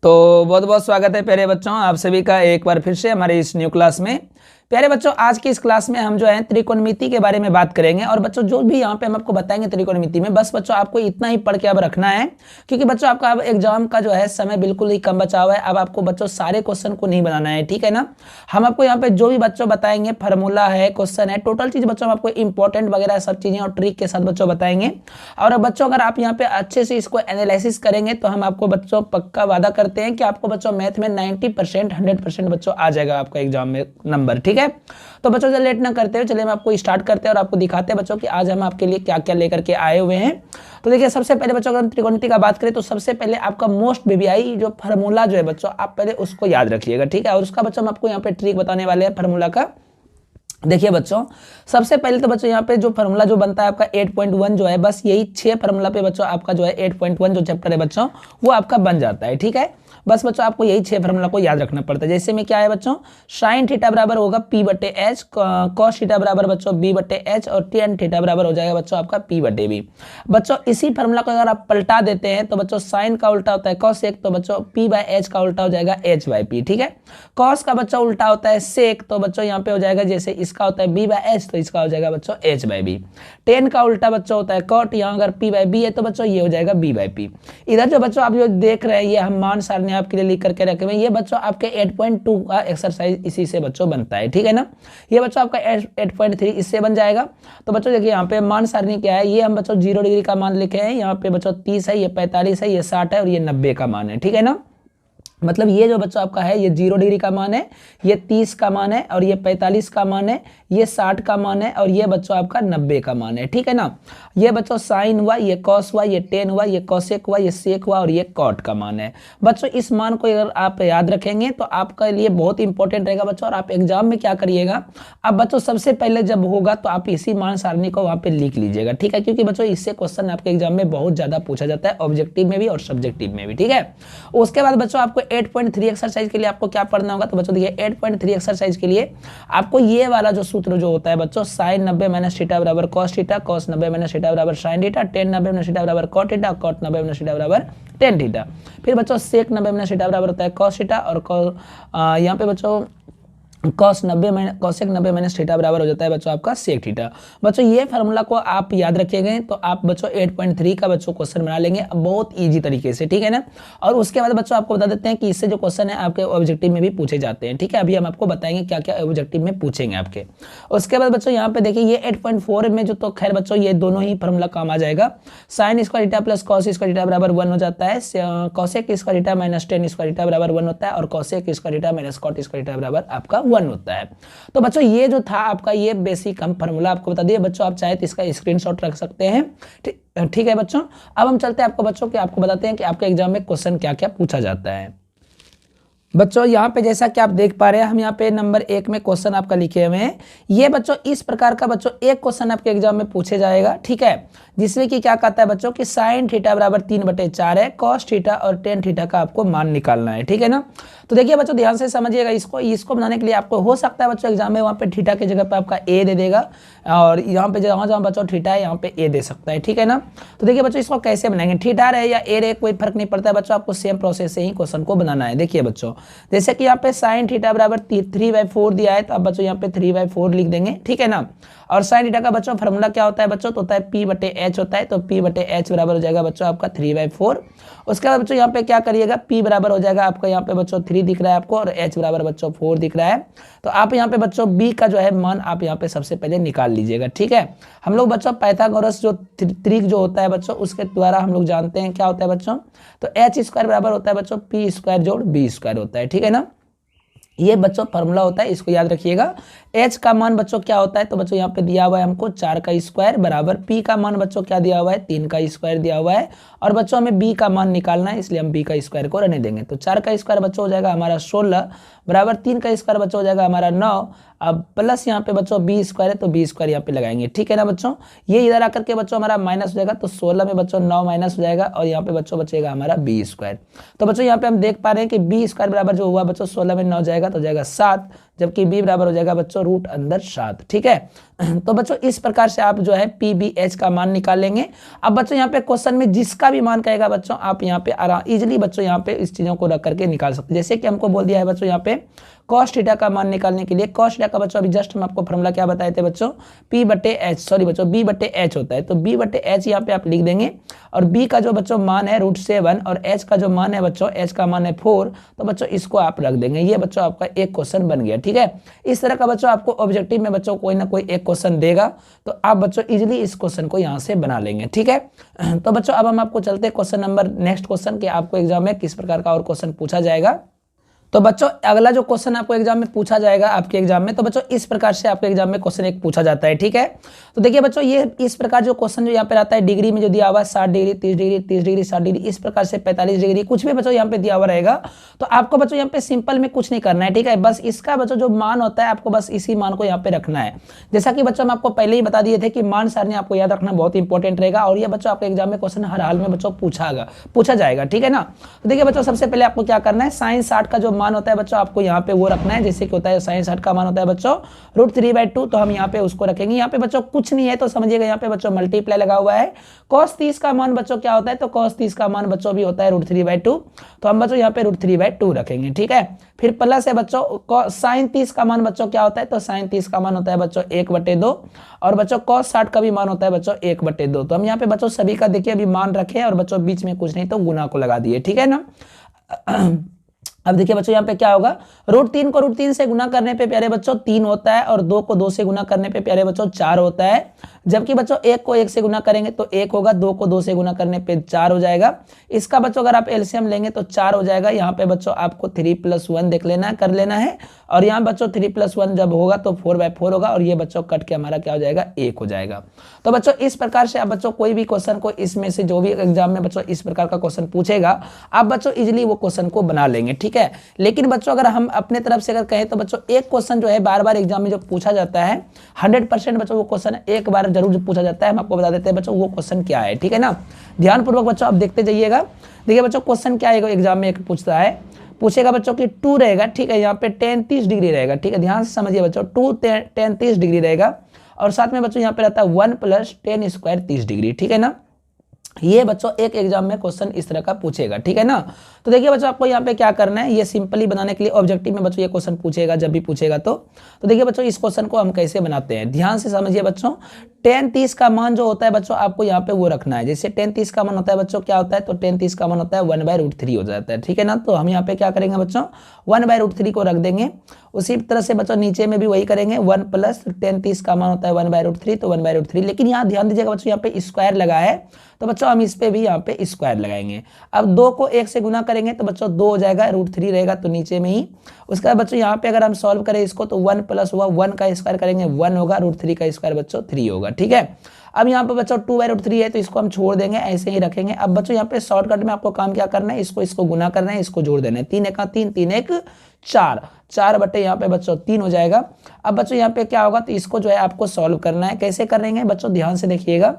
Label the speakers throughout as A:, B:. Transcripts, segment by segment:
A: तो बहुत बहुत स्वागत है प्यारे बच्चों, आप सभी का एक बार फिर से हमारे इस न्यू क्लास में। प्यारे बच्चों, आज की इस क्लास में हम जो है त्रिकोणमिति के बारे में बात करेंगे। और बच्चों जो भी यहाँ पे हम आपको बताएंगे त्रिकोणमिति में, बस बच्चों आपको इतना ही पढ़ के अब रखना है, क्योंकि बच्चों आपका अब एग्जाम का जो है समय बिल्कुल ही कम बचा हुआ है। अब आपको बच्चों सारे क्वेश्चन को नहीं बनाना है, ठीक है ना। हम आपको यहाँ पे जो भी बच्चों बताएंगे, फार्मूला है, क्वेश्चन है, टोटल चीज बच्चों हम आपको इंपॉर्टेंट वगैरह सब चीजें और ट्रिक के साथ बच्चों बताएंगे। और अब बच्चों अगर आप यहाँ पे अच्छे से इसको एनालिसिस करेंगे तो हम आपको बच्चों पक्का वादा करते हैं कि आपको बच्चों मैथ में 90% 100% बच्चों आ जाएगा आपका एग्जाम में नंबर, ठीक है। तो बच्चों जब लेट ना करते हुए चलिए हम आपको स्टार्ट करते हैं और आपको दिखाते हैं बच्चों कि आज हम आपके लिए क्या क्या लेकर के आए हुए हैं। तो देखिए, सबसे पहले बच्चों अगर हम त्रिकोणमिति का बात करें तो सबसे पहले आपका मोस्ट बीबीआई जो फार्मूला जो है बच्चों, आप पहले उसको याद रखिएगा, ठीक है। और उसका बच्चों हम आपको यहाँ पे ट्रिक बताने वाले हैं फार्मूला का। देखिए बच्चों, सबसे पहले तो बच्चों यहाँ पे जो फार्मूला जो बनता है आपका 8.1 जो है, बस यही 6 फार्मूला पे बच्चों आपका जो है 8.1 जो चैप्टर है बच्चों वो आपका बन जाता है, ठीक है। बस बच्चों आपको यही 6 फार्मूला को याद रखना पड़ता है। जैसे में क्या है बच्चों, साइन थीटा बराबर होगा P बटे एच, कॉस थीटा बराबर बच्चों B बटे एच, और टेन थीटा बराबर हो जाएगा बच्चों आपका P बटे B। बच्चों इसी फार्मूला को अगर आप पलटा देते हैं तो बच्चों साइन का उल्टा होता है कॉस एक, तो बच्चों P बाय एच का उल्टा हो जाएगा H बाय P, ठीक है। कॉस का बच्चों उल्टा होता है सेक, तो बच्चों यहाँ पे हो जाएगा जैसे इसका होता है B बाय एच, तो इसका हो जाएगा बच्चों H बाय B। टेन का उल्टा बच्चों होता है कॉट, यहाँ अगर P बाय B है तो बच्चों ये हो जाएगा B बाय P। इधर जो बच्चों आप जो देख रहे हैं ये हम मान सारणी आपके लिए लिख करके रखे हुए, ये बच्चों आपके 8.2 का एक्सरसाइज इसी से बच्चों बनता है, ठीक है ना। ये बच्चों आपका 8.3 इससे बन जाएगा। तो बच्चों देखिए यहाँ पे मान सारणी क्या है, ये हम बच्चों 0 डिग्री का मान लिखे हैं, यहाँ पे बच्चों 30 है, ये 45 है, ये 60 है और ये 90 का मान है, ठीक है ना। मतलब ये जो बच्चों आपका है ये 0 डिग्री का मान है, ये 30 का मान है, और ये 45 का मान है, ये 60 का मान है, और ये बच्चों आपका 90 का मान है, ठीक है ना। ये बच्चों साइन हुआ, ये कॉस हुआ, ये टेन हुआ, ये कॉसेक हुआ, ये सेक हुआ, और ये कॉट का मान है। बच्चों इस मान को अगर आप याद रखेंगे तो आपके लिए बहुत इंपॉर्टेंट रहेगा बच्चों। और आप एग्जाम में क्या करिएगा, अब बच्चों सबसे पहले जब होगा तो आप इसी मान सारणी को वहां पे लिख लीजिएगा, ठीक है, क्योंकि बच्चों इससे क्वेश्चन आपके एग्जाम में बहुत ज्यादा पूछा जाता है, ऑब्जेक्टिव में भी और सब्जेक्टिव में भी, ठीक है। उसके बाद बच्चों आपको 8.3 एक्सरसाइज के लिए आपको क्या पढ़ना होगा, तो बच्चों देखिए 8.3 एक्सरसाइज के लिए आपको ये वाला जो सूत्र जो होता है बच्चों, साइन 90 माइनस थीटा बराबर cos theta, cos 90 minus theta बराबर sine theta, tan 90 minus theta बराबर cot theta, cot 90 minus theta बराबर टेन थीटा। फिर बच्चों सेक 90 माइनस थीटा बराबर होता है कॉस थीटा, और यहाँ पे बच्चों कॉस 90 कॉसेक 90 माइनस थीटा बराबर हो जाता है बच्चों आपका सेक थीटा। बच्चों ये फार्मूला को आप याद रखिएगा तो आप बच्चों 8.3 का बच्चों क्वेश्चन बना लेंगे बहुत इजी तरीके से, ठीक है ना। और उसके बाद बच्चों आपको बता देते हैं कि इससे जो क्वेश्चन है आपके ऑब्जेक्टिव में भी पूछे जाते हैं, ठीक है। अभी हम आपको बताएंगे क्या क्या ऑब्जेक्टिव में पूछेंगे आपके। उसके बाद बच्चों यहाँ पे देखिए ये 8.4 में जो, तो खैर बच्चों ये दोनों ही फार्मूला काम आ जाएगा। Sine square theta plus cos square theta बराबर 1 हो जाता है, cosec square theta minus tan square theta बराबर 1 होता है, और cosec square theta minus cot square theta बराबर आपका 1 होता है। तो बच्चों ये जो था आपका ये बेसिक हम फार्मूला आपको बता दिए बच्चों, आप चाहे तो इसका स्क्रीनशॉट रख सकते हैं, ठीक है बच्चों। अब हम चलते हैं आपको बच्चों कि आपको बताते हैं कि आपके एग्जाम में क्वेश्चन क्या क्या पूछा जाता है। बच्चों यहाँ पे जैसा कि आप देख पा रहे हैं, हम यहाँ पे नंबर 1 में क्वेश्चन आपका लिखे हुए हैं। ये बच्चों इस प्रकार का बच्चों एक क्वेश्चन आपके एग्जाम में पूछे जाएगा, ठीक है, जिसमें कि क्या कहता है बच्चों कि साइन थीटा बराबर 3/4 है, कॉस थीटा और टेन थीटा का आपको मान निकालना है, ठीक है ना। तो देखिए बच्चों ध्यान से समझिएगा इसको बनाने के लिए आपको हो सकता है बच्चों एग्जाम में वहाँ पे थीटा की जगह पे आपका ए दे देगा, और यहाँ पे जहाँ जहाँ बच्चों थीटा है यहाँ पे ए दे सकता है, ठीक है ना। तो देखिए बच्चों इसको कैसे बनाएंगे, थीटा रहे या ए रहे कोई फर्क नहीं पड़ता है बच्चों, आपको सेम प्रोसेस से ही क्वेश्चन को बनाना है। देखिए बच्चों जैसे कि यहाँ पे साइन थीटा बराबर 3/4 दिया है, तो अब बच्चों यहाँ पे 3/4 लिख देंगे, ठीक है ना। और साइन थीटा का बच्चों फार्मूला क्या होता है बच्चों, तो होता है P बटे एच होता है, तो P बटे एच बराबर हो जाएगा बच्चों आपका 3/4। उसके बाद बच्चों यहाँ पे क्या करिएगा, P बराबर हो जाएगा आपका यहाँ पे बच्चों 3 दिख रहा है आपको, और H बराबर बच्चों 4 दिख रहा है। तो आप यहाँ पे बच्चों B का जो है मान आप यहाँ पे सबसे पहले निकाल लीजिएगा, ठीक है। हम लोग बच्चों पाइथागोरस जो ट्रिक जो होता है बच्चों उसके द्वारा हम लोग जानते हैं क्या होता है बच्चों, तो एच स्क्वायर बराबर होता है बच्चों P स्क्वायर जोड़ B स्क्वायर होता है, ठीक है ना। ये बच्चों फार्मूला होता है, इसको याद रखिएगा। h का मान बच्चों क्या होता है, तो बच्चों यहाँ पे दिया हुआ है हमको 4 का स्क्वायर बराबर p का मान बच्चों क्या दिया हुआ है 3 का स्क्वायर दिया हुआ है, और बच्चों हमें b का मान निकालना है इसलिए हम b का स्क्वायर को रहने देंगे। तो 4 का स्क्वायर बच्चों हो जाएगा हमारा 16 बराबर 3 का स्क्वायर बच्चों हो जाएगा हमारा 9, अब प्लस यहाँ पे बच्चों बी स्क्वायर है तो बी स्क्वायर यहाँ पे लगाएंगे, ठीक है ना बच्चों। ये इधर आकर के बच्चों हमारा माइनस हो जाएगा, तो 16 में बच्चों 9 माइनस हो जाएगा और यहाँ पे बच्चों बचेगा हमारा बी स्क्वायर। तो बच्चों यहाँ पे हम देख पा रहे हैं कि बी स्क्वायर बराबर जो हुआ बच्चों 16 में 9 जाएगा तो जाएगा 7, जबकि बी बराबर हो जाएगा बच्चों रूट अंदर 7, ठीक है। तो बच्चों इस प्रकार से आप जो है पी बी एच का मान निकाल लेंगे। अब बच्चों यहाँ पे क्वेश्चन में जिसका भी मान कहेगा बच्चों आप यहाँ पे आराम इजिली बच्चों यहाँ पे इस चीजों को रख करके निकाल सकते हैं। जैसे कि हमको बोल दिया है बच्चों यहाँ पे cos थीटा का मान निकालने के लिए, cos थीटा का बच्चों अभी जस्ट हम आपको फॉर्मूला क्या बताए थे बच्चों, p बटे एच, सॉरी बच्चों b बटे h होता है, तो b बटे h यहाँ पे आप लिख देंगे और b का जो बच्चों मान है √7 और h का जो मान है बच्चों h का मान है 4, तो बच्चों इसको आप रख देंगे। ये बच्चों आपका एक क्वेश्चन बन गया, ठीक है। इस तरह का बच्चों आपको ऑब्जेक्टिव में बच्चों कोई ना कोई एक क्वेश्चन देगा तो आप बच्चों इजिली इस क्वेश्चन को यहाँ से बना लेंगे, ठीक है। तो बच्चों अब हम आपको चलते क्वेश्चन नंबर नेक्स्ट क्वेश्चन के आपको एग्जाम में किस प्रकार का और क्वेश्चन पूछा जाएगा। तो बच्चों अगला जो क्वेश्चन आपको एग्जाम में पूछा जाएगा आपके एग्जाम में, तो बच्चों इस प्रकार से आपके एग्जाम में क्वेश्चन एक पूछा जाता है, ठीक है। तो देखिए बच्चों ये इस प्रकार जो क्वेश्चन जो यहाँ पे आता है डिग्री में जो दिया हुआ है 60 डिग्री 30 डिग्री 30 डिग्री 60 डिग्री, इस प्रकार से 45 डिग्री कुछ भी बच्चों यहाँ पे दिया हुआ रहेगा। तो आपको बच्चों यहाँ पे सिंपल में कुछ नहीं करना है, ठीक है। बस इसका बच्चों जो मान होता है आपको बस इसी मान को यहाँ पे रखना है। जैसा कि बच्चों हम आपको पहले ही बता दिए थे कि मान सारणी आपको याद रखना बहुत इंपॉर्टेंट रहेगा और ये बच्चों आपके एग्जाम में क्वेश्चन हर हाल में बच्चों पूछा जाएगा, ठीक है ना। तो देखिए बच्चों सबसे पहले आपको क्या करना है, साइन 60 का जो मान होता है बच्चों आपको यहाँ पे वो रखना है। जैसे कि होता है साइन 60 का मान होता है बच्चों √3/2, तो हम यहाँ पे उसको रखेंगे। यहाँ पे बच्चों कुछ नहीं है तो समझिएगा यहाँ पे बच्चों मल्टीप्लाई लगा हुआ है। cos 30 का मान बच्चों क्या होता है, तो cos 30 का मान बच्चों भी होता है √3/2, तो हम बच्चों यहाँ पे √3/2 रखेंगे, ठीक है। फिर प्लस है बच्चों साइन 30 का मान बच्चों क्या होता है, तो साइन 30 का मान होता है बच्चों 1/2 और बच्चों cos 60 का भी मान होता है बच्चों 1/2। तो हम यहाँ पे बच्चों सभी का देखिए अभी मान रखे और बच्चों बीच में कुछ नहीं तो गुना को लगा दिए, ठीक है ना। अब देखिए बच्चों यहाँ पे क्या होगा, √3 को √3 से गुना करने पे प्यारे बच्चों 3 होता है और 2 को 2 से गुना करने पे प्यारे बच्चों 4 होता है। जबकि बच्चों 1 को 1 से गुना करेंगे तो 1 होगा, 2 को 2 से गुना करने पे 4 हो जाएगा। इसका बच्चों अगर आप एलसीएम लेंगे तो 4 हो जाएगा। यहाँ पे बच्चों आपको 3 + 1 देख लेना कर लेना है और यहाँ बच्चों 3 + 1 जब होगा तो 4/4 होगा और ये बच्चों कट के हमारा क्या हो जाएगा 1 हो जाएगा। तो बच्चों इस प्रकार से आप बच्चों कोई भी क्वेश्चन को इसमें से जो भी एग्जाम में बच्चों इस प्रकार का क्वेश्चन पूछेगा आप बच्चों इजिली वो क्वेश्चन को बना लेंगे, ठीक है। लेकिन बच्चों अगर हम अपने तरफ से अगर कहें तो बच्चों एक क्वेश्चन जो है बार बार एग्जाम में जो पूछा जाता है 100% बच्चों वो क्वेश्चन एक बार जरूर पूछा जाता है। हम आपको बता देते हैं बच्चों वो क्वेश्चन क्या है, ठीक है ना। ध्यानपूर्वक बच्चों आप देखते जाइएगा। देखिए बच्चों क्वेश्चन क्या है एग्जाम में एक पूछेगा बच्चों की 2 रहेगा, ठीक है। यहाँ पे tan 30 डिग्री रहेगा, ठीक है। ध्यान से समझिए बच्चों 2 tan 30 डिग्री रहेगा और साथ में बच्चों यहाँ पे रहता है 1 + tan स्क्वायर 30 डिग्री, ठीक है ना। ये बच्चों एक एग्जाम में क्वेश्चन इस तरह का पूछेगा, ठीक है ना। तो देखिए बच्चों आपको यहाँ पे क्या करना है, ये सिंपली बनाने के लिए ऑब्जेक्टिव में बच्चों ये क्वेश्चन पूछेगा जब भी पूछेगा तो देखिए बच्चों इस क्वेश्चन को हम कैसे बनाते हैं, ध्यान से समझिए बच्चों। tan 30 का मान जो होता है बच्चों आपको यहाँ पे वो रखना है। जैसे tan 30 का मान होता है बच्चों क्या होता है, तो tan 30 का मान होता है 1/√3 हो जाता है, ठीक है ना। तो हम यहाँ पे क्या करेंगे बच्चों 1/√3 को रख देंगे। उसी तरह से बच्चों नीचे में भी वही करेंगे 1 + tan 30 का मान होता है 1/√3 तो 1/√3। लेकिन यहाँ ध्यान दीजिएगा बच्चों यहाँ पे स्क्वायर लगा है तो बच्चों हम इस पे भी यहाँ पे स्क्वायर लगाएंगे। अब 2 को 1 से गुना करेंगे तो बच्चों 2 हो जाएगा, √3 रहेगा तो नीचे में ही। उसके बाद बच्चों यहाँ पे अगर हम सॉल्व करें इसको तो 1 + हुआ 1 का स्क्वायर करेंगे 1 होगा, √3 का स्क्वायर बच्चों 3 होगा, ठीक है। अब यहाँ पे बच्चों 2/√3 है तो इसको हम छोड़ देंगे, ऐसे ही रखेंगे। अब बच्चों यहाँ पे शॉर्टकट में आपको काम क्या करना है, इसको गुना करना है, इसको जोड़ देना है। 3 × 3 3 × 4 4 बटे यहाँ पे बच्चों 3 हो जाएगा। अब बच्चों यहाँ पे क्या होगा तो इसको जो है आपको सॉल्व करना है। कैसे करेंगे बच्चों ध्यान से देखिएगा।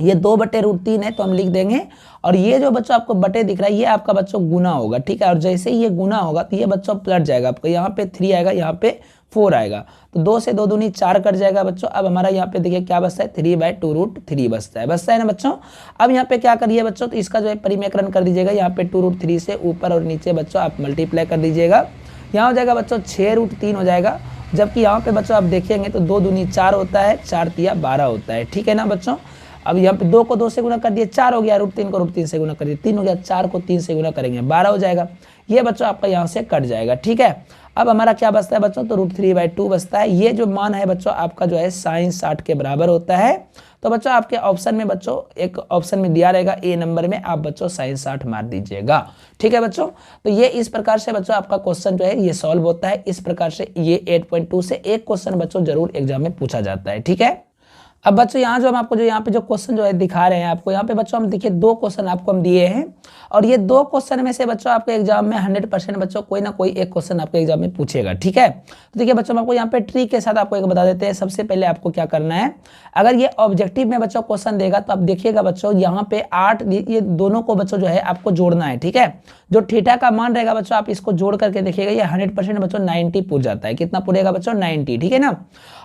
A: ये 2/√3 है तो हम लिख देंगे और ये जो बच्चों आपको बटे दिख रहा है ये आपका बच्चों गुना होगा, ठीक है। और जैसे ही ये गुना होगा तो ये बच्चों पलट जाएगा, आपको यहाँ पे 3 आएगा, यहाँ पे 4 आएगा, तो 2 से 2 दूनी 4 कट जाएगा बच्चों। अब हमारा यहाँ पे देखिए क्या बचता है 3/2√3 बचता है ना बच्चों। अब यहाँ पे क्या करिए बच्चों तो इसका जो है परिमेकरण कर दीजिएगा। यहाँ पे 2√3 से ऊपर और नीचे बच्चों आप मल्टीप्लाई कर दीजिएगा। यहाँ हो जाएगा बच्चों 6√3 हो जाएगा। जबकि यहाँ पे बच्चों आप देखेंगे तो 2 दूनी 4 होता है, 4 तिया 12 होता है, ठीक है ना बच्चों। अब यहाँ पे 2 को 2 से गुना कर दिए 4 हो गया, √3 को √3 से गुना कर दिए 3 हो गया, 4 को 3 से गुना करेंगे 12 हो जाएगा। ये बच्चों आपका यहाँ से कट जाएगा, ठीक है। अब हमारा क्या बचता है बच्चों तो √3/2 बचता है। ये जो मान है बच्चों आपका जो है sin 60 के बराबर होता है। तो बच्चों आपके ऑप्शन में बच्चों एक ऑप्शन में दिया रहेगा ए नंबर में, आप बच्चों sin 60 मार दीजिएगा, ठीक है बच्चों। तो ये इस प्रकार से बच्चों आपका क्वेश्चन जो है ये सॉल्व होता है। इस प्रकार से ये 8.2 से एक क्वेश्चन बच्चों जरूर एग्जाम में पूछा जाता है, ठीक है। अब बच्चों यहाँ जो हम आपको जो यहाँ पे जो क्वेश्चन जो है दिखा रहे हैं आपको, यहाँ पे बच्चों हम देखिए 2 क्वेश्चन आपको हम दिए हैं और ये 2 क्वेश्चन में से बच्चों आपके एग्जाम में 100% बच्चों कोई ना कोई एक क्वेश्चन आपके एग्जाम में पूछेगा, ठीक है। तो देखिए बच्चों, हम आपको यहाँ पे ट्रिक के साथ आपको एक बता देते हैं। सबसे पहले आपको क्या करना है, अगर ये ऑब्जेक्टिव में बच्चों क्वेश्चन देगा तो आप देखिएगा बच्चों यहाँ पे 8, ये दोनों को बच्चों जो है आपको जोड़ना है, ठीक है। जो थीटा का मान रहेगा बच्चों, आप इसको जोड़ करके देखिएगा, ये 100% बच्चों 90 पूर जाता है। कितना पूरेगा बच्चों? 90, ठीक है ना।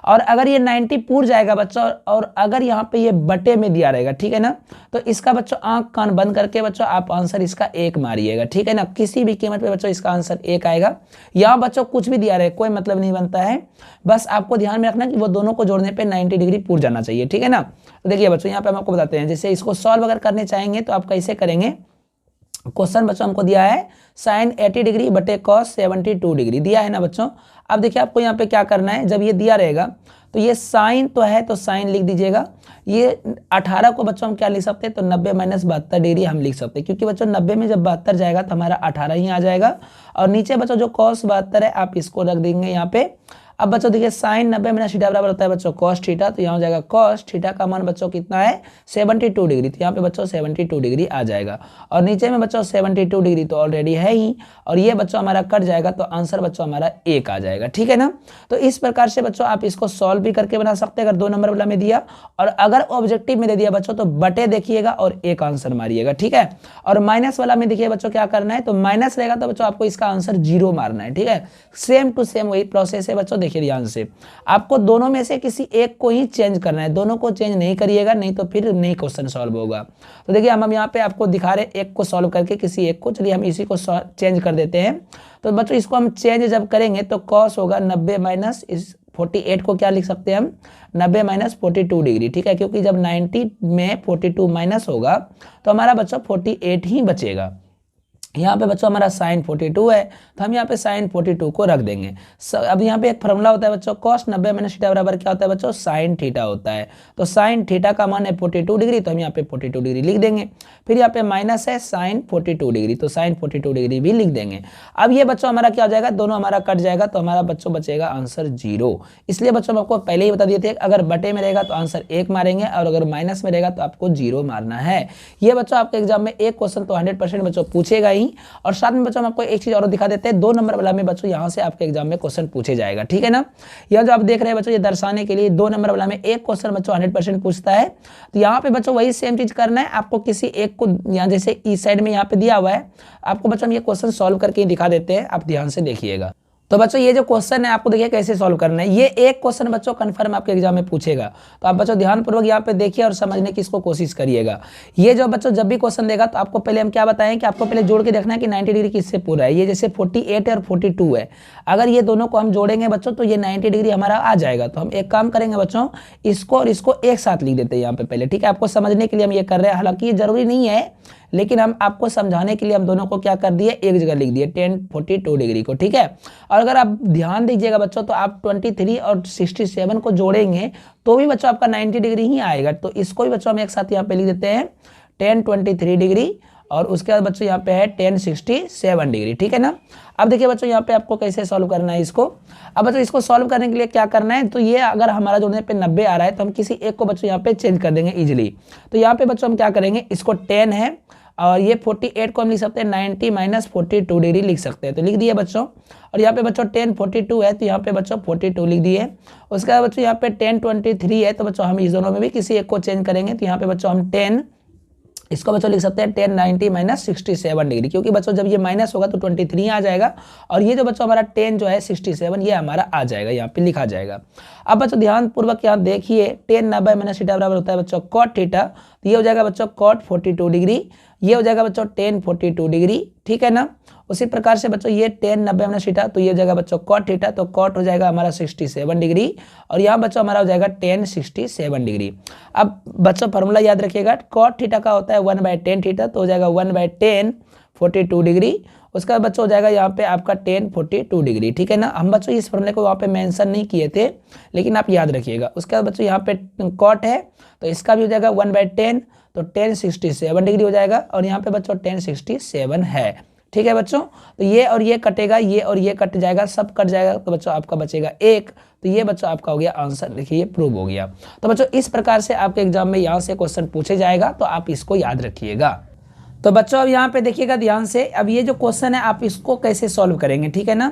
A: और अगर ये 90 पूर जाएगा बच्चों, और अगर यहाँ पे ये बटे में दिया रहेगा, ठीक है ना, तो इसका बच्चों आंख कान बंद करके बच्चों आप आंसर इसका 1 मारिएगा, ठीक है ना। किसी भी कीमत पे बच्चों इसका आंसर 1 आएगा। यहाँ बच्चों कुछ भी दिया रहे कोई मतलब नहीं बनता है, बस आपको ध्यान में रखना कि वो दोनों को जोड़ने पे 90 डिग्री पूर जाना चाहिए, ठीक है ना। तो देखिए बच्चों, यहाँ पे हम आपको बताते हैं, जैसे इसको सॉल्व अगर करने चाहेंगे तो आप कैसे करेंगे। क्वेश्चन बच्चों हमको दिया है साइन 80 डिग्री बटे कॉस 72 डिग्री दिया है ना बच्चों। अब देखिए आपको यहाँ पे क्या करना है, जब ये दिया रहेगा तो ये साइन तो है तो साइन लिख दीजिएगा। ये 18 को बच्चों हम क्या लिख सकते हैं, तो 90 माइनस 72 डिग्री हम लिख सकते हैं, क्योंकि बच्चों 90 में जब 72 जाएगा तो हमारा 18 ही आ जाएगा। और नीचे बच्चों जो कॉस 72 है आप इसको रख देंगे यहाँ पे। अब बच्चों देखिए साइन 90 माइनस थीटा बराबर होता है बच्चों कॉस थीटा, तो यहाँ हो जाएगा कॉस थीटा का मान बच्चों कितना है 72 डिग्री, तो यहाँ पे बच्चों 72 डिग्री आ जाएगा। और नीचे में बच्चों 72 डिग्री तो ऑलरेडी है ही, और ये बच्चों हमारा कट जाएगा तो आंसर बच्चों हमारा 1 आ जाएगा, ठीक है ना। तो इस प्रकार से बच्चों आप इसको सॉल्व भी करके बना सकते हैं अगर 2 नंबर वाला में दिया, और अगर ऑब्जेक्टिव में दे दिया बच्चों तो बटे देखिएगा और 1 आंसर मारिएगा, ठीक है। और माइनस वाला में देखिए बच्चों क्या करना है, तो माइनस रहेगा तो बच्चों आपको इसका आंसर 0 मारना है, ठीक है। सेम टू सेम वही प्रोसेस है बच्चों, देखिए ध्यान से। आपको दोनों में से किसी एक को ही चेंज करना है, दोनों को चेंज नहीं करिएगा, नहीं तो फिर नहीं क्वेश्चन सॉल्व होगा। तो देखिए हम यहाँ पे आपको दिखा रहे एक को सॉल्व करके किसी एक को, चलिए हम इसी को चेंज कर देते हैं। तो बच्चों इसको हम चेंज जब करेंगे तो कॉस होगा 90 माइनस इस 48 को क्या लिख सकते हैं हम 90 माइनस 42 डिग्री, ठीक है, क्योंकि जब 90 में 42 माइनस होगा तो हमारा बच्चों 48 ही बचेगा। यहाँ पे बच्चों हमारा साइन 42 है तो हम यहाँ पे साइन 42 को रख देंगे। अब यहाँ पे एक फॉर्मूला होता है बच्चों कॉस 90 माइनस थीटा बराबर क्या होता है बच्चों साइन थीटा होता है। तो साइन थीटा का मान है 42 डिग्री, तो हम यहाँ पे 42 डिग्री लिख देंगे। फिर यहाँ पे माइनस है साइन 42 डिग्री, तो साइन 42 डिग्री भी लिख देंगे। अब ये बच्चों हमारा क्या हो जाएगा, दोनों हमारा कट जाएगा तो हमारा बच्चों बचेगा आंसर 0। इसलिए बच्चों हम आपको पहले ही बता दिए थे अगर बटे में रहेगा तो आंसर 1 मारेंगे, और अगर माइनस में रहेगा तो आपको 0 मारना है। ये बच्चों आपके एग्जाम में एक क्वेश्चन तो 100% बच्चों पूछेगा ही, और साथ में बच्चों हम आपको एक चीज और दिखा देते हैं, 2 नंबर वाला में बच्चों यहाँ से आपके एग्जाम में क्वेश्चन पूछे जाएगा, ठीक है ना। यह जो आप देख रहे हैं बच्चों ये दर्शाने के लिए 2 नंबर वाला में एक क्वेश्चन बच्चों 100% पूछता है। तो यहाँ पे बच्चों वही सेम चीज करना है, आपको किसी एक को यहाँ जैसे इस साइड में यहाँ पे दिया हुआ है, आपको बच्चों हम ये क्वेश्चन सॉल्व करके दिखा देते हैं, आप ध्यान से देखिएगा। तो बच्चों ये जो क्वेश्चन है आपको देखिए कैसे सॉल्व करना है। ये एक क्वेश्चन बच्चों कंफर्म आपके एग्जाम में पूछेगा, तो आप बच्चों ध्यानपूर्वक यहाँ पे देखिए और समझने की इसको कोशिश करिएगा। ये जो बच्चों जब भी क्वेश्चन देगा तो आपको पहले हम क्या बताएं कि आपको पहले जोड़ के देखना है कि 90 डिग्री किससे पूरा है। ये जैसे 48 और 42 है, अगर ये दोनों को हम जोड़ेंगे बच्चों तो ये 90 डिग्री हमारा आ जाएगा। तो हम एक काम करेंगे बच्चों, इसको और इसको एक साथ लिख देते हैं यहाँ पे पहले, ठीक है। आपको समझने के लिए हम ये कर रहे हैं, हालांकि ये जरूरी नहीं है, लेकिन हम आपको समझाने के लिए हम दोनों को क्या कर दिए एक जगह लिख दिए 1042 डिग्री को, ठीक है। और अगर आप ध्यान दीजिएगा बच्चों तो आप 23 और 67 को जोड़ेंगे तो भी बच्चों आपका 90 डिग्री ही आएगा। तो इसको भी बच्चों हम एक साथ यहाँ पे लिख देते हैं 1023 डिग्री, और उसके बाद बच्चों यहाँ पे है 1067 डिग्री, ठीक है ना। अब देखिए बच्चों यहाँ पे आपको कैसे सॉल्व करना है इसको। अब बच्चों इसको सॉल्व करने के लिए क्या करना है, तो ये अगर हमारा जोड़ने पे 90 आ रहा है तो हम किसी एक को बच्चों यहाँ पे चेंज कर देंगे इजीली। तो यहाँ पे बच्चों हम क्या करेंगे, इसको 10 है और ये 48 को हम लिख सकते हैं 90 माइनस 42 डिग्री लिख सकते हैं, तो लिख दिए बच्चों। और यहाँ पे बच्चों 1042 है तो यहाँ पे बच्चों 42 लिख दिए। उसके बाद बच्चों यहाँ पे 1023 है तो बच्चों हम इस दोनों में भी किसी एक को चेंज करेंगे, तो यहाँ पे बच्चों हम 10 इसको बच्चों लिख सकते हैं 1090 माइनस 67 डिग्री, क्योंकि बच्चों जब ये माइनस होगा तो 23 आ जाएगा, और ये जो बच्चों हमारा 10 जो है 67 ये हमारा आ जाएगा, यहाँ पे लिखा जाएगा। अब बच्चों ध्यान पूर्वक यहाँ देखिए 1090 माइनस थीटा बराबर होता है बच्चों कॉट थीटा, तो ये हो जाएगा बच्चों कॉट 42 डिग्री, ये हो जाएगा बच्चों 1042 डिग्री, ठीक है ना। उसी प्रकार से बच्चों ये 1090 माइनस थीटा, तो ये हो जाएगा बच्चों कॉट थीटा, तो कॉट हो जाएगा हमारा 67 डिग्री, और यहाँ बच्चों हमारा हो जाएगा 1067 डिग्री। अब बच्चों फॉर्मूला याद रखिएगा, कॉट थीटा का होता है 1/10 थीटा, तो हो जाएगा 1/10 42 डिग्री। उसका बच्चों हो जाएगा यहाँ पे आपका 1042 डिग्री, ठीक है ना। हम बच्चों इस फॉर्मूले को वहाँ पे मेंशन नहीं किए थे, लेकिन आप याद रखिएगा। उसके बाद बच्चों यहाँ पे कॉट है तो इसका भी हो जाएगा 1/10, तो 1067 डिग्री हो जाएगा, और यहाँ पे बच्चों 1067 है, ठीक है बच्चों। तो ये और ये कटेगा, ये और ये कट जाएगा, सब कट जाएगा, तो बच्चों आपका बचेगा 1। तो ये बच्चों आपका हो गया आंसर, देखिए ये प्रूव हो गया। तो बच्चों इस प्रकार से आपके एग्जाम में यहाँ से क्वेश्चन पूछे जाएगा, तो आप इसको याद रखिएगा। तो बच्चों अब यहाँ पे देखिएगा ध्यान से, अब ये जो क्वेश्चन है आप इसको कैसे सॉल्व करेंगे, ठीक है ना।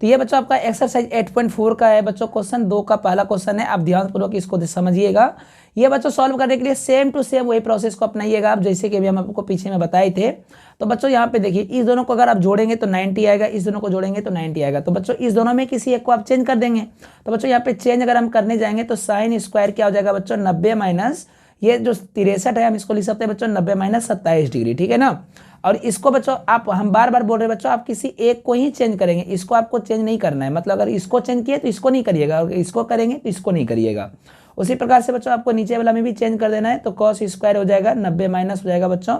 A: तो ये बच्चों आपका एक्सरसाइज 8.4 का है बच्चों, क्वेश्चन 2 का पहला क्वेश्चन है। आप ध्यानपूर्वक इसको समझिएगा। ये बच्चों सॉल्व करने के लिए सेम टू सेम वही प्रोसेस को अपनाइएगा आप, जैसे कि अभी हम आपको पीछे में बताए थे। तो बच्चों यहाँ पे देखिए, इस दोनों को अगर आप जोड़ेंगे तो 90 आएगा, इस दोनों को जोड़ेंगे तो 90 आएगा। तो बच्चों इस दोनों में किसी एक को आप चेंज कर देंगे। तो बच्चों यहाँ पे चेंज अगर हम करने जाएंगे तो साइन स्क्वायर क्या हो जाएगा बच्चों, 90 माइनस ये जो 63 है, हम इसको लिख सकते हैं बच्चों 90 माइनस 27 डिग्री, ठीक है ना। और इसको बच्चों आप, हम बार बार बोल रहे हैं बच्चों, आप किसी एक को ही चेंज करेंगे, इसको आपको चेंज नहीं करना है। मतलब अगर इसको चेंज किए तो इसको नहीं करिएगा, और इसको करेंगे तो इसको नहीं करिएगा। उसी प्रकार से बच्चों आपको नीचे वाला में भी चेंज कर देना है। तो कॉस स्क्वायर हो जाएगा 90 माइनस हो जाएगा बच्चों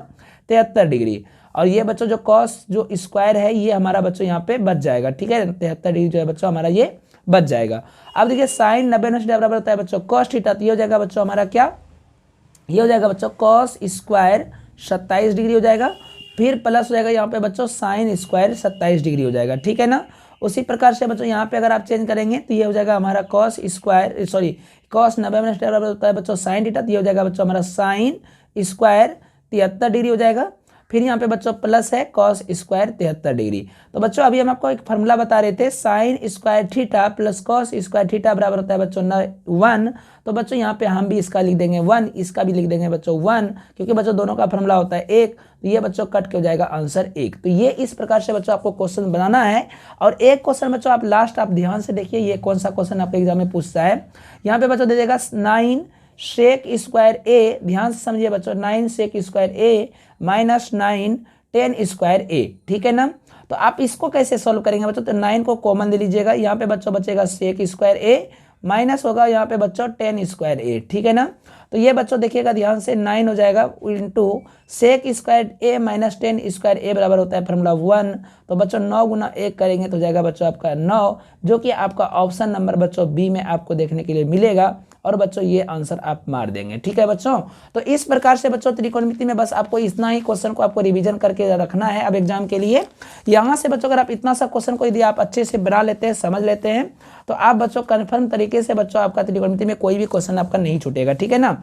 A: 73 डिग्री। और ये बच्चों जो कॉस जो स्क्वायर है ये हमारा बच्चों यहाँ पे बच जाएगा, ठीक है। 73 डिग्री जो है बच्चों हमारा ये बच जाएगा। अब देखिए साइन 90 माइनस बराबर होता है बच्चों कॉस थीटा, तो ये हो जाएगा बच्चों हमारा क्या, ये हो जाएगा बच्चों कॉस स्क्वायर 27 डिग्री हो जाएगा। फिर प्लस हो जाएगा यहाँ पे बच्चों साइन स्क्वायर 27 डिग्री हो जाएगा, ठीक है ना। उसी प्रकार से बच्चों यहाँ पे अगर आप चेंज करेंगे तो ये हो जाएगा हमारा cos square, sorry cos 90 minus बराबर होता है बच्चों साइन थीटा, तो ये हो जाएगा बच्चों हमारा साइन स्क्वायर 73 डिग्री हो जाएगा। फिर यहाँ पे बच्चों प्लस है कॉस स्क्वायर 73 डिग्री। तो बच्चों अभी हम आपको एक फॉर्मूला बता रहे थे, sign square theta plus cos square theta बराबर होता है बच्चों 1। तो बच्चों यहाँ पे हम भी इसका लिख देंगे 1, इसका भी लिख देंगे बच्चों 1, क्योंकि बच्चों दोनों का फॉर्मूला होता है 1। तो ये बच्चों कट के हो जाएगा आंसर 1। तो ये इस प्रकार से बच्चों आपको क्वेश्चन बनाना है। और एक क्वेश्चन बच्चों आप लास्ट आप ध्यान से देखिए, ये कौन सा क्वेश्चन आपके एग्जाम में पूछता है। यहाँ पे बच्चों दे देगा 9 सेक स्क्वायर ए, ध्यान से समझिए बच्चों, 9 सेक स्क्वायर ए माइनस 9 10 स्क्वायर ए, ठीक है ना। तो आप इसको कैसे सॉल्व करेंगे बच्चों, तो 9 को कॉमन ले लीजिएगा, यहाँ पे बच्चों बचेगा सेक स्क्वायर ए माइनस होगा यहाँ पे बच्चों 10 स्क्वायर ए, ठीक है ना। तो ये बच्चों देखिएगा ध्यान से 9 हो जाएगा इंटू सेक स्क्वायर ए माइनस 10 स्क्वायर ए बराबर होता है फॉर्मूला 1। तो बच्चों 9 गुना 1 करेंगे तो जाएगा बच्चों आपका 9, जो कि आपका ऑप्शन नंबर बच्चों बी में आपको देखने के लिए मिलेगा। और बच्चों ये आंसर आप मार देंगे, ठीक है बच्चों। तो इस प्रकार से बच्चों त्रिकोणमिति में बस आपको इतना ही क्वेश्चन को आपको रिवीजन करके रखना है अब एग्जाम के लिए। यहाँ से बच्चों अगर आप इतना सा क्वेश्चन को यदि आप अच्छे से बना लेते हैं, समझ लेते हैं, तो आप बच्चों कन्फर्म तरीके से बच्चों आपका त्रिकोणमिति में कोई भी क्वेश्चन आपका नहीं छूटेगा, ठीक है ना।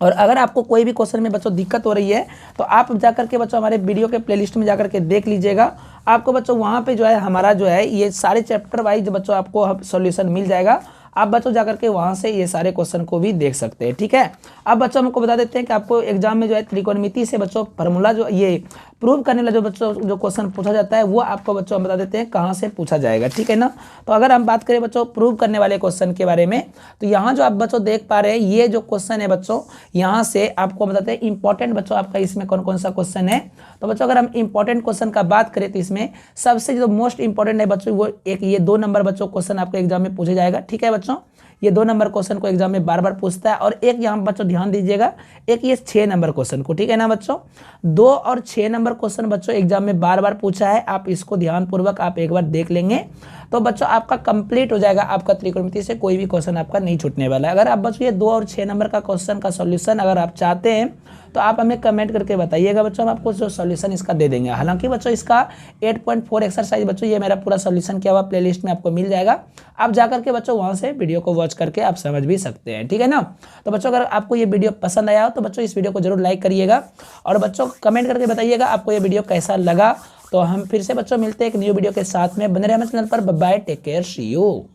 A: और अगर आपको कोई भी क्वेश्चन में बच्चों दिक्कत हो रही है तो आप जाकर के बच्चों हमारे वीडियो के प्लेलिस्ट में जाकर के देख लीजिएगा। आपको बच्चों वहाँ पे जो है हमारा जो है ये सारे चैप्टर वाइज बच्चों आपको सॉल्यूशन मिल जाएगा। आप बच्चों जाकर के वहाँ से ये सारे क्वेश्चन को भी देख सकते हैं, ठीक है। अब बच्चों हमको बता देते हैं कि आपको एग्जाम में जो है त्रिकोणमिति से बच्चों फार्मूला जो ये प्रूव करने वाला जो बच्चों जो क्वेश्चन पूछा जाता है वो आपको बच्चों हम बता देते हैं कहाँ से पूछा जाएगा, ठीक है ना। तो अगर हम बात करें बच्चों प्रूव करने वाले क्वेश्चन के बारे में, तो यहाँ जो आप बच्चों देख पा रहे हैं ये जो क्वेश्चन है बच्चों, यहाँ से आपको बताते हैं इंपॉर्टेंट बच्चों आपका इसमें कौन कौन सा क्वेश्चन है। तो बच्चों अगर हम इंपॉर्टेंट क्वेश्चन का बात करें तो इसमें सबसे जो मोस्ट इंपॉर्टेंट है बच्चों वो एक ये 2 नंबर बच्चों क्वेश्चन आपके एग्जाम में पूछा जाएगा, ठीक है बच्चों। ये 2 नंबर क्वेश्चन को एग्जाम में बार बार पूछता है। और एक यहाँ बच्चों ध्यान दीजिएगा, एक ये 6 नंबर क्वेश्चन को, ठीक है ना बच्चों। 2 और 6 नंबर क्वेश्चन बच्चों एग्जाम में बार बार पूछा है। आप इसको ध्यानपूर्वक आप एक बार देख लेंगे तो बच्चों आपका कंप्लीट हो जाएगा, आपका त्रिकोणमिति से कोई भी क्वेश्चन आपका नहीं छूटने वाला है। अगर आप बच्चों ये 2 और 6 नंबर का क्वेश्चन का सॉल्यूशन अगर आप चाहते हैं तो आप हमें कमेंट करके बताइएगा बच्चों, हम आपको जो सॉल्यूशन इसका दे देंगे। हालांकि बच्चों इसका 8.4 एक्सरसाइज बच्चों ये मेरा पूरा सॉल्यूशन किया हुआ प्लेलिस्ट में आपको मिल जाएगा। आप जाकर के बच्चों वहाँ से वीडियो को वॉच करके आप समझ भी सकते हैं, ठीक है ना। तो बच्चों अगर आपको ये वीडियो पसंद आया हो तो बच्चों इस वीडियो को जरूर लाइक करिएगा और बच्चों कमेंट करके बताइएगा आपको ये वीडियो कैसा लगा। तो हम फिर से बच्चों मिलते हैं एक न्यू वीडियो के साथ में, बने रहे हमारे चैनल पर। Bye bye, take care, see you.